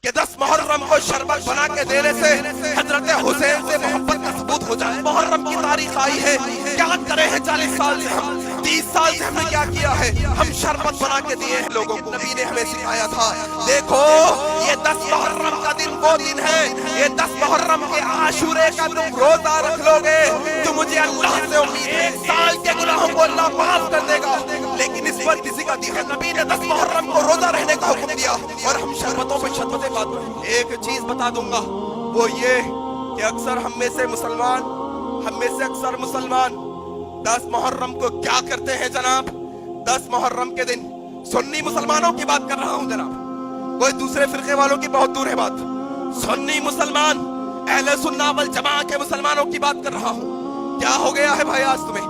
کہ 10 محرم کو شربت بنا کے دینے سے حضرت حسین سے محبت کا ثبوت ہو جائے۔ محرم کی تاریخ آئی ہے، کیا کرے ہیں 40 سال سے ہم، 30 سال سے ہم نے کیا کیا ہے؟ ہم شربت بنا کے دیے ہیں لوگوں کو۔ نبی نے ہمیں سکھایا تھا، دیکھو یہ 10 محرم کا دن وہ دن ہے، یہ 10 محرم کے عاشورے کا تم روزہ رکھ لو گے تو مجھے اللہ سے امید ہے سال کے گناہوں کو اللہ معاف کر دے گا، لیکن اس پر کسی کا دیا۔ نبی نے 10 محرم کو روزہ رہنے کا حکم دیا اور ہم شربتوں پہ شربتیں بات کریں۔ ایک چیز بتا دوں گا، وہ یہ کہ اکثر ہم میں سے اکثر مسلمان 10 محرم کو کیا کرتے ہیں جناب؟ 10 محرم کے دن سنی مسلمانوں کی بات کر رہا ہوں جناب، کوئی دوسرے فرقے والوں کی بہت دور ہے بات، سنی مسلمان اہل سنہ والجماعہ کے مسلمانوں کی بات کر رہا ہوں۔ کیا ہو گیا ہے بھائی آج تمہیں؟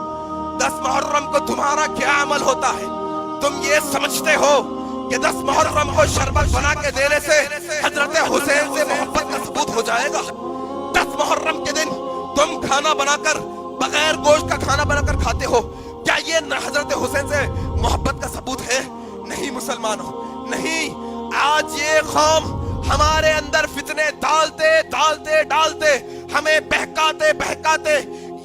10 محرم کو تمہارا کیا عمل ہوتا ہے؟ تم یہ سمجھتے ہو کہ 10 محرم کو شربت بنا کے دینے سے حضرت حسین سے محبت کا ثبوت ہو جائے گا؟ 10 محرم کے دن تم کھانا بنا کر، بغیر گوشت کا کھانا بنا کر کھاتے ہو، کیا یہ حضرت حسین سے محبت کا ثبوت ہے؟ نہیں مسلمانوں، نہیں۔ آج یہ قوم ہمارے اندر فتنے ڈالتے ہمیں بہکاتے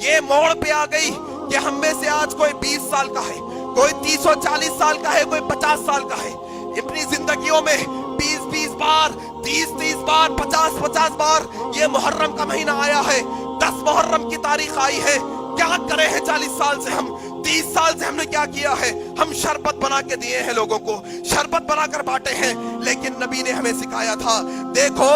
یہ موڑ پہ آ گئی کہ ہم میں سے آج کوئی 20 سال کا ہے، کوئی 30 و 40 سال کا ہے، کوئی 50 سال کا ہے، اپنی زندگیوں میں 20 بار، 30 بار، 50 بار یہ محرم کا مہینہ آیا ہے، 10 محرم کی تاریخ آئی ہے، کیا کرے ہیں 40 سال سے ہم، 30 سال سے ہم نے کیا کیا ہے؟ ہم شربت بنا کے دیے ہیں لوگوں کو، شربت بنا کر بانٹے ہیں، لیکن نبی نے ہمیں سکھایا تھا، دیکھو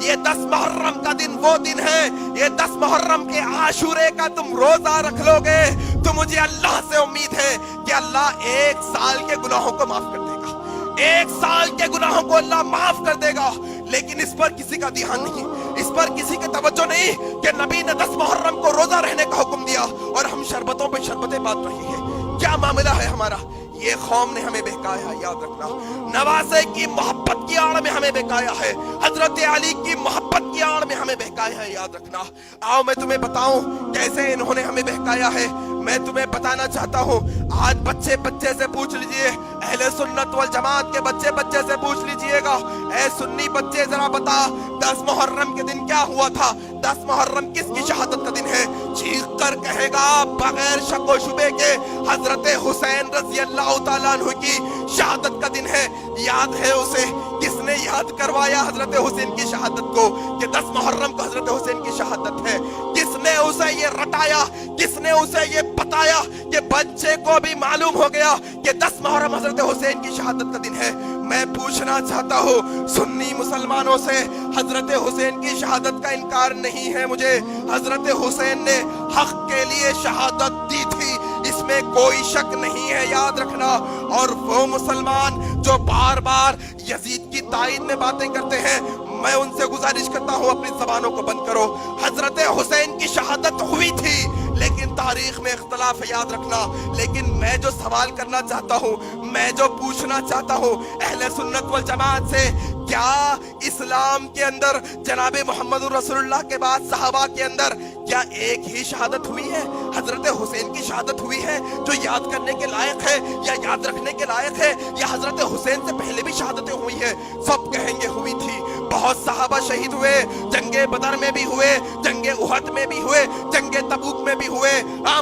یہ 10 محرم کا دن وہ دن ہے، یہ 10 محرم کے عاشورے کا تم روزہ رکھ لو گے تو مجھے اللہ سے امید ہے کہ اللہ 1 سال کے گناہوں کو معاف کر دے گا، 1 سال کے گناہوں کو اللہ معاف کر دے گا، لیکن اس پر کسی کا دھیان نہیں، اس پر کسی کی توجہ نہیں کہ نبی نے 10 محرم کو روزہ رہنے کا حکم دیا اور ہم شربتوں پہ شربتیں بات رہی ہے۔ کیا معاملہ ہے ہمارا؟ یہ قوم نے ہمیں بہکایا ہے، یاد رکھنا۔ نواسے کی محبت کی آڑ میں ہمیں بہکایا ہے، حضرت علی کی محبت کی آڑ میں ہمیں بہکایا ہے، یاد رکھنا۔ آؤ میں تمہیں بتاؤں کیسے انہوں نے ہمیں بہکایا ہے۔ میں تمہیں بتانا چاہتا ہوں، آج بچے سے پوچھ لیجئے، اہل سنت والجماعت کے بچے سے پوچھ لیجئے گا، اے سنی بچے ذرا بتا 10 محرم کے دن کیا ہوا تھا؟ 10 محرم کس کی شہادت کا دن ہے؟ چیخ کر کہے گا بغیر شک و شبے کے حضرت حسین رضی اللہ تعالیٰ عنہ کی شہادت کا دن ہے۔ یاد ہے اسے؟ کس نے یاد کروایا حضرت حسین کی شہادت کو کہ 10 محرم کو حضرت حسین کی شہادت ہے؟ کس نے اسے یہ رٹایا؟ کس نے اسے یہ بتایا کہ بچے کو بھی معلوم ہو گیا کہ 10 محرم حضرت حسین کی شہادت کا دن ہے؟ میں پوچھنا چاہتا ہوں سنی مسلمانوں سے، حضرت حسین کی شہادت کا انکار نہیں ہے مجھے، حضرت حسین نے حق کے لیے شہادت دی تھی، اس میں کوئی شک نہیں ہے، یاد رکھنا۔ اور وہ مسلمان جو بار بار یزید کی تائید میں باتیں کرتے ہیں، میں ان سے گزارش کرتا ہوں اپنی زبانوں کو بند کرو۔ حضرت حسین کی شہادت ہوئی تھی لیکن تاریخ میں اختلاف ہے، یاد رکھنا۔ لیکن میں جو سوال کرنا چاہتا ہوں، میں جو پوچھنا چاہتا ہوں اہل سنت والجماعت سے، کیا اسلام کے اندر جناب محمد رسول اللہ کے بعد صحابہ کے اندر کیا ایک ہی شہادت ہوئی ہے؟ حضرت حسین کی شہادت ہوئی ہے جو یاد کرنے کے لائق ہے یا یاد رکھنے کے لائق ہے، یا حضرت حسین سے پہلے بھی شہادتیں ہوئی ہیں؟ سب کہیں گے ہوئی تھی۔ بہت صحابہ شہید ہوئے، جنگ بدر میں بھی ہوئے، جنگ احد میں بھی ہوئے، جنگ تبوک میں بھی ہوئے،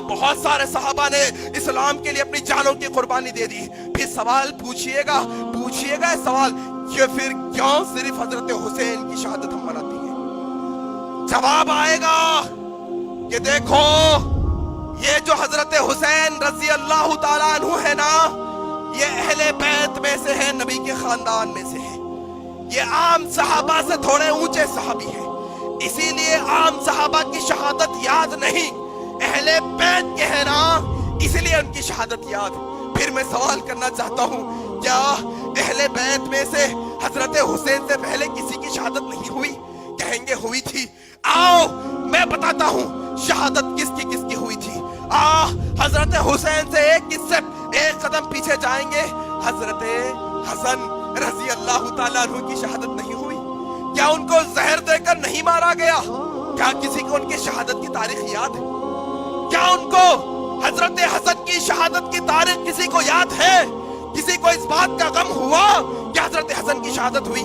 بہت سارے صحابہ نے اسلام کے لیے اپنی جانوں کی قربانی دے دی۔ پھر سوال پوچھئے گا سوال کہ پھر کیوں صرف حضرت حسین کی شہادت ہم مناتے ہیں؟ جواب آئے گا کہ دیکھو یہ جو حضرت حسین رضی اللہ تعالیٰ عنہ ہے نا، یہ اہل بیت میں سے ہے، نبی کے خاندان میں سے ہے، یہ عام صحابہ سے تھوڑے اونچے صحابی ہیں، اسی لیے عام صحابہ کی شہادت یاد نہیں، اہل بیت کے ہیں نا، اسی لیے ان کی شہادت یاد۔ پھر میں سوال کرنا چاہتا ہوں، کیا اہل بیت میں سے حضرت حسین سے پہلے کسی کی شہادت نہیں ہوئی؟ کہیں گے ہوئی تھی۔ آؤ میں بتاتا ہوں شہادت کس کی ہوئی تھی۔ حضرت حسین سے ایک قدم پیچھے جائیں گے، حضرت حسن رضی اللہ تعالیٰ عنہ کی شہادت نہیں ہوئی؟ کیا ان کو زہر دے کر نہیں مارا گیا؟ کیا کسی کو ان کی شہادت کی تاریخ یاد ہے؟ کیا ان کو حضرت حسن کی شہادت کی تاریخ کسی کو یاد ہے؟ کسی کو اس بات کا غم ہوا کہ حضرت حسن کی شہادت ہوئی؟